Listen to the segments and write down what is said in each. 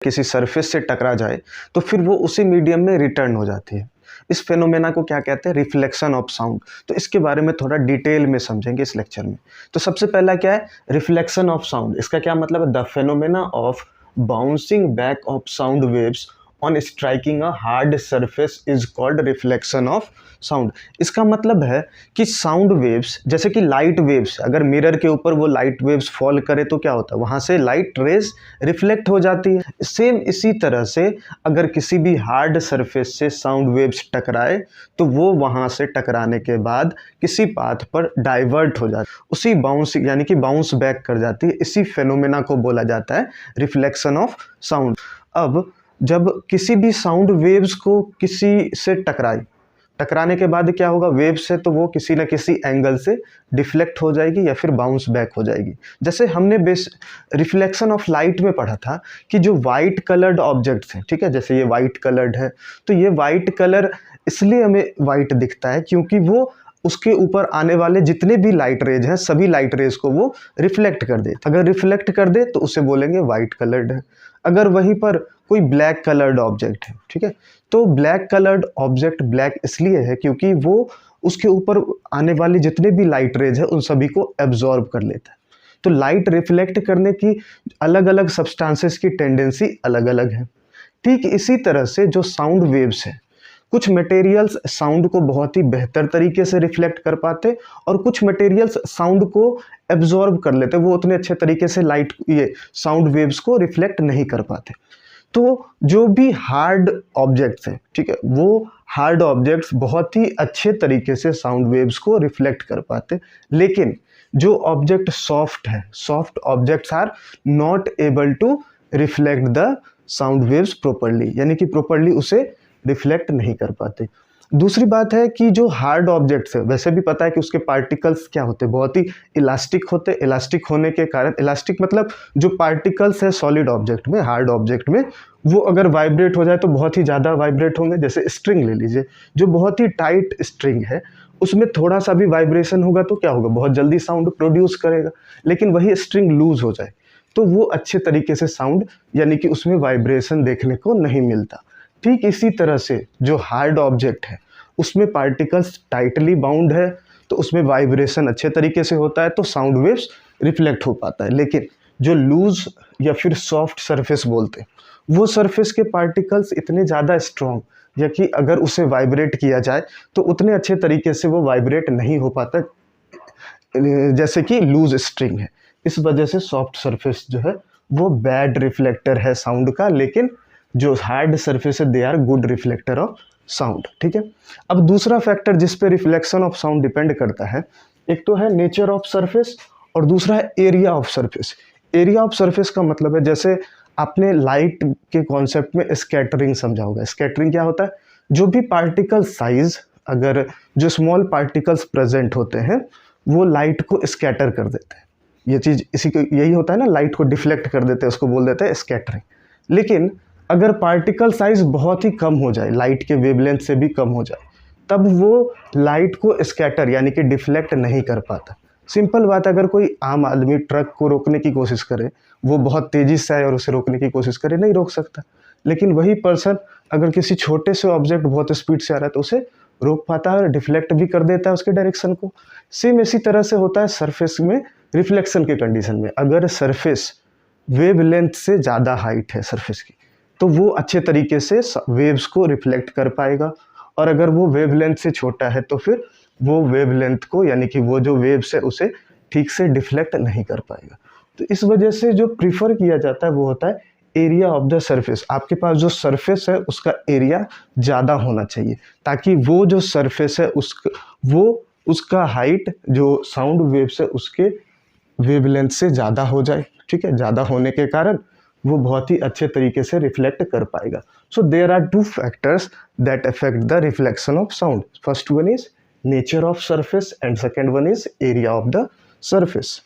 किसी सरफेस से टकरा जाए तो फिर वो उसी मीडियम में रिटर्न हो जाती है। इस फेनोमेना को क्या कहते हैं? Reflection of sound. तो इसके बारे में थोड़ा डिटेल में समझेंगे इस लेक्चर में। तो सबसे पहला क्या है? Reflection of sound. इसका क्या मतलब है? The phenomena of bouncing back of sound waves on striking a hard surface is called reflection of sound. इसका मतलब है कि साउंड वेव्स, जैसे कि लाइट वेव्स, अगर मिरर के ऊपर वो लाइट वेव्स फॉल करे तो क्या होता है? वहाँ से लाइट रेज रिफ्लेक्ट हो जाती है। सेम इसी तरह से अगर किसी भी हार्ड सरफेस से साउंड वेव्स टकराए तो वो वहाँ से टकराने के बाद किसी पाथ पर डाइवर्ट हो जाती है, उसी बाउंस यानी कि बाउंस बैक कर जाती है। इसी फेनोमेना को बोला जाता है रिफ्लेक्शन ऑफ साउंड। अब जब किसी भी साउंड वेव्स को किसी से टकराने के बाद क्या होगा? वेव से तो वो किसी न किसी एंगल से डिफ्लेक्ट हो जाएगी या फिर बाउंस बैक हो जाएगी। जैसे हमने रिफ्लेक्शन ऑफ लाइट में पढ़ा था कि जो वाइट कलर्ड ऑब्जेक्ट्स हैं, ठीक है, जैसे ये वाइट कलर्ड है, तो ये वाइट कलर इसलिए हमें वाइट दिखता है क्योंकि वो उसके ऊपर आने वाले जितने भी लाइट रेज हैं सभी लाइट रेज को वो रिफ्लेक्ट कर दे। अगर रिफ्लेक्ट कर दे तो उसे बोलेंगे वाइट कलर्ड है। अगर वहीं पर कोई ब्लैक कलर्ड ऑब्जेक्ट है, ठीक है, तो ब्लैक कलर्ड ऑब्जेक्ट ब्लैक इसलिए है क्योंकि वो उसके ऊपर आने वाली जितने भी लाइट रेज है उन सभी को एब्जॉर्ब कर लेता है। तो लाइट रिफ्लेक्ट करने की अलग अलग सब्सटेंसेस की टेंडेंसी अलग अलग है। ठीक इसी तरह से जो साउंड वेव्स है, कुछ मटेरियल्स साउंड को बहुत ही बेहतर तरीके से रिफ्लेक्ट कर पाते और कुछ मटेरियल्स साउंड को एब्जॉर्ब कर लेते, वो उतने अच्छे तरीके से साउंड वेव्स को रिफ्लेक्ट नहीं कर पाते। तो जो भी हार्ड ऑब्जेक्ट्स हैं, ठीक है, वो हार्ड ऑब्जेक्ट्स बहुत ही अच्छे तरीके से साउंड वेव्स को रिफ्लेक्ट कर पाते, लेकिन जो ऑब्जेक्ट सॉफ्ट है, soft objects are not able to reflect the sound waves properly, यानी कि प्रॉपर्ली उसे रिफ्लेक्ट नहीं कर पाते। दूसरी बात है कि जो हार्ड ऑब्जेक्ट्स है, वैसे भी पता है कि उसके पार्टिकल्स क्या होते हैं? बहुत ही इलास्टिक होते हैं। इलास्टिक होने के कारण, इलास्टिक मतलब जो पार्टिकल्स है सॉलिड ऑब्जेक्ट में, हार्ड ऑब्जेक्ट में, वो अगर वाइब्रेट हो जाए तो बहुत ही ज़्यादा वाइब्रेट होंगे। जैसे स्ट्रिंग ले लीजिए, जो बहुत ही टाइट स्ट्रिंग है, उसमें थोड़ा सा भी वाइब्रेशन होगा तो क्या होगा? बहुत जल्दी साउंड प्रोड्यूस करेगा। लेकिन वही स्ट्रिंग लूज हो जाए तो वो अच्छे तरीके से साउंड, यानी कि उसमें वाइब्रेशन देखने को नहीं मिलता। ठीक इसी तरह से जो हार्ड ऑब्जेक्ट है उसमें पार्टिकल्स टाइटली बाउंड है तो उसमें वाइब्रेशन अच्छे तरीके से होता है तो साउंड वेव्स रिफ्लेक्ट हो पाता है। लेकिन जो लूज या फिर सॉफ्ट सरफेस बोलते हैं, वो सरफेस के पार्टिकल्स इतने ज़्यादा स्ट्रॉन्ग, या कि अगर उसे वाइब्रेट किया जाए तो उतने अच्छे तरीके से वो वाइब्रेट नहीं हो पाता जैसे कि लूज स्ट्रिंग है। इस वजह से सॉफ्ट सरफेस जो है वो बैड रिफ्लेक्टर है साउंड का, लेकिन जो हार्ड सरफेस है they are good reflector of sound. ठीक है, अब दूसरा फैक्टर जिस पे रिफ्लेक्शन ऑफ साउंड डिपेंड करता है, एक तो है नेचर ऑफ सरफेस और दूसरा है area of surface. Area of surface का मतलब है, जैसे आपने लाइट के कॉन्सेप्ट में स्कैटरिंग समझा होगा। स्कैटरिंग क्या होता है? जो भी पार्टिकल साइज, अगर जो स्मॉल पार्टिकल्स प्रेजेंट होते हैं वो लाइट को स्कैटर कर देते हैं। ये चीज़ इसी को यही होता है ना, लाइट को डिफ्लेक्ट कर देते हैं, उसको बोल देते हैं स्कैटरिंग। लेकिन अगर पार्टिकल साइज बहुत ही कम हो जाए, लाइट के वेवलेंथ से भी कम हो जाए, तब वो लाइट को स्कैटर यानी कि डिफ्लेक्ट नहीं कर पाता। सिंपल बात है, अगर कोई आम आदमी ट्रक को रोकने की कोशिश करे, वो बहुत तेज़ी से आए और उसे रोकने की कोशिश करे, नहीं रोक सकता। लेकिन वही पर्सन अगर किसी छोटे से ऑब्जेक्ट बहुत स्पीड से आ रहा है तो उसे रोक पाता है और डिफ्लेक्ट भी कर देता है उसके डायरेक्शन को। सेम इसी तरह से होता है सरफेस में रिफ्लेक्शन के कंडीशन में। अगर सरफेस वेवलेंथ से ज़्यादा हाइट है सरफेस की तो वो अच्छे तरीके से वेव्स को रिफ्लेक्ट कर पाएगा, और अगर वो वेवलेंथ से छोटा है तो फिर वो वेवलेंथ को, यानी कि वो जो वेव्स है उसे ठीक से डिफ्लेक्ट नहीं कर पाएगा। तो इस वजह से जो प्रीफर किया जाता है वो होता है एरिया ऑफ द सरफेस। आपके पास जो सरफेस है उसका एरिया ज़्यादा होना चाहिए, ताकि वो जो सरफेस है उसका हाइट जो साउंड वेव्स है उसके वेवलेंथ से ज़्यादा हो जाए। ठीक है, ज़्यादा होने के कारण वो बहुत ही अच्छे तरीके से रिफ्लेक्ट कर पाएगा। So there are two factors that affect the reflection of sound. First one is nature of surface and second one is area of the surface.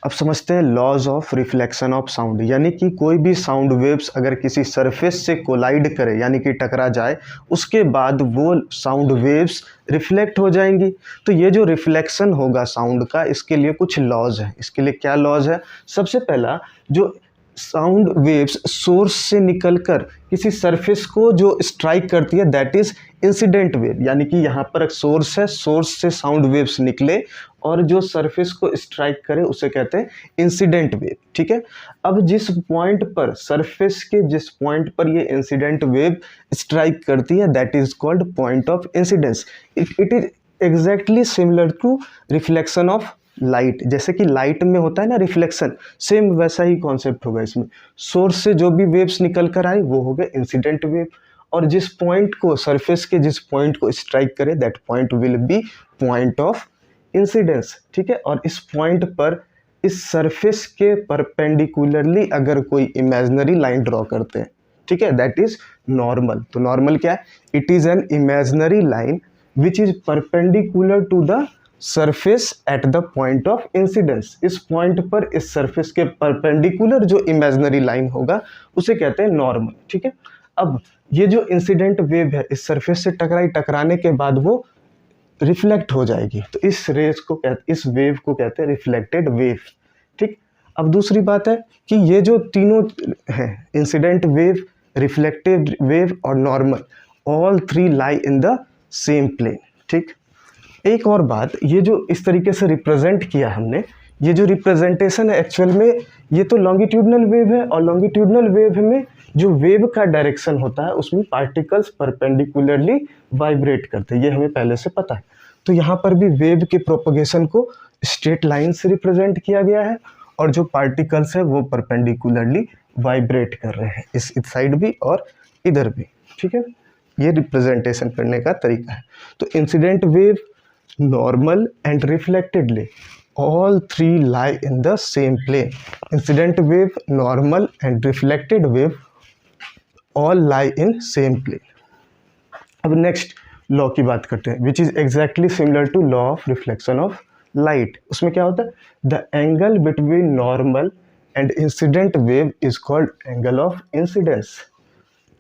अब समझते हैं laws of reflection of sound, यानी कि कोई भी sound waves अगर किसी surface से कोलाइड करे यानी कि टकरा जाए, उसके बाद वो साउंड वेव्स रिफ्लेक्ट हो जाएंगी। तो ये जो रिफ्लेक्शन होगा साउंड का, इसके लिए कुछ लॉज है। इसके लिए क्या लॉज है? सबसे पहला, जो साउंड वेव्स सोर्स से निकलकर किसी सरफेस को जो स्ट्राइक करती है दैट इज इंसिडेंट वेव, यानी कि यहाँ पर एक सोर्स है, सोर्स से साउंड वेव्स निकले और जो सरफेस को स्ट्राइक करे उसे कहते हैं इंसिडेंट वेव। ठीक है, अब जिस पॉइंट पर, सरफेस के जिस पॉइंट पर ये इंसिडेंट वेव स्ट्राइक करती है that is called point of incidence. It is exactly similar to reflection of light. जैसे कि लाइट में होता है ना रिफ्लेक्शन, सेम वैसा ही कॉन्सेप्ट होगा इसमें। सोर्स से जो भी वेव्स निकल कर आए वो हो गए इंसिडेंट वेव, और जिस पॉइंट को, सरफेस के जिस पॉइंट को स्ट्राइक करे that point will be point of incidence. ठीक है, और इस पॉइंट पर, इस सरफेस के परपेंडिकुलरली अगर कोई इमेजिनरी लाइन ड्रॉ करते हैं, ठीक है, दैट इज नॉर्मल। तो नॉर्मल क्या है? It is an imaginary line which is perpendicular to the surface at the point of incidence. इस पॉइंट पर, इस सरफेस के परपेंडिकुलर जो इमेजिनरी लाइन होगा उसे कहते हैं नॉर्मल। ठीक है, अब ये जो इंसिडेंट वेव है इस सरफेस से टकराने के बाद वो रिफ्लेक्ट हो जाएगी, तो इस रेस को इस वेव को कहते हैं रिफ्लेक्टेड वेव। ठीक, अब दूसरी बात है कि ये जो तीनों हैं, इंसिडेंट वेव, रिफ्लेक्टेड वेव और normal, all three lie in the same plane. ठीक, एक और बात, ये जो इस तरीके से रिप्रेजेंट किया हमने, ये जो रिप्रेजेंटेशन है एक्चुअल में ये तो लॉन्गिट्यूडनल वेव है, और लॉन्गिट्यूडनल वेव में जो वेव का डायरेक्शन होता है उसमें पार्टिकल्स परपेंडिकुलरली वाइब्रेट करते हैं, ये हमें पहले से पता है। तो यहाँ पर भी वेव के प्रोपगेशन को स्ट्रेट लाइन से रिप्रेजेंट किया गया है, और जो पार्टिकल्स है वो परपेंडिकुलरली वाइब्रेट कर रहे हैं, इस साइड भी और इधर भी। ठीक है, ये रिप्रेजेंटेशन करने का तरीका है। तो incident wave, normal and reflectedly, all three lie in the same plane. Incident wave, normal and reflected wave all lie in same plane. अब next लॉ की बात करते हैं which is exactly similar to law of reflection of light. उसमें क्या होता है? The angle between normal and incident wave is called angle of incidence.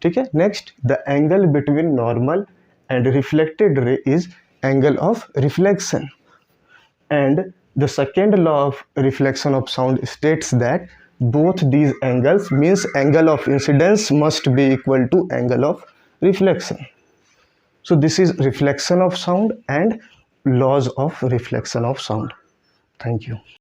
ठीक है, next the angle between normal and reflected ray is angle of reflection, and the second law of reflection of sound states that both these angles means angle of incidence must be equal to angle of reflection. So this is reflection of sound and laws of reflection of sound. Thank you.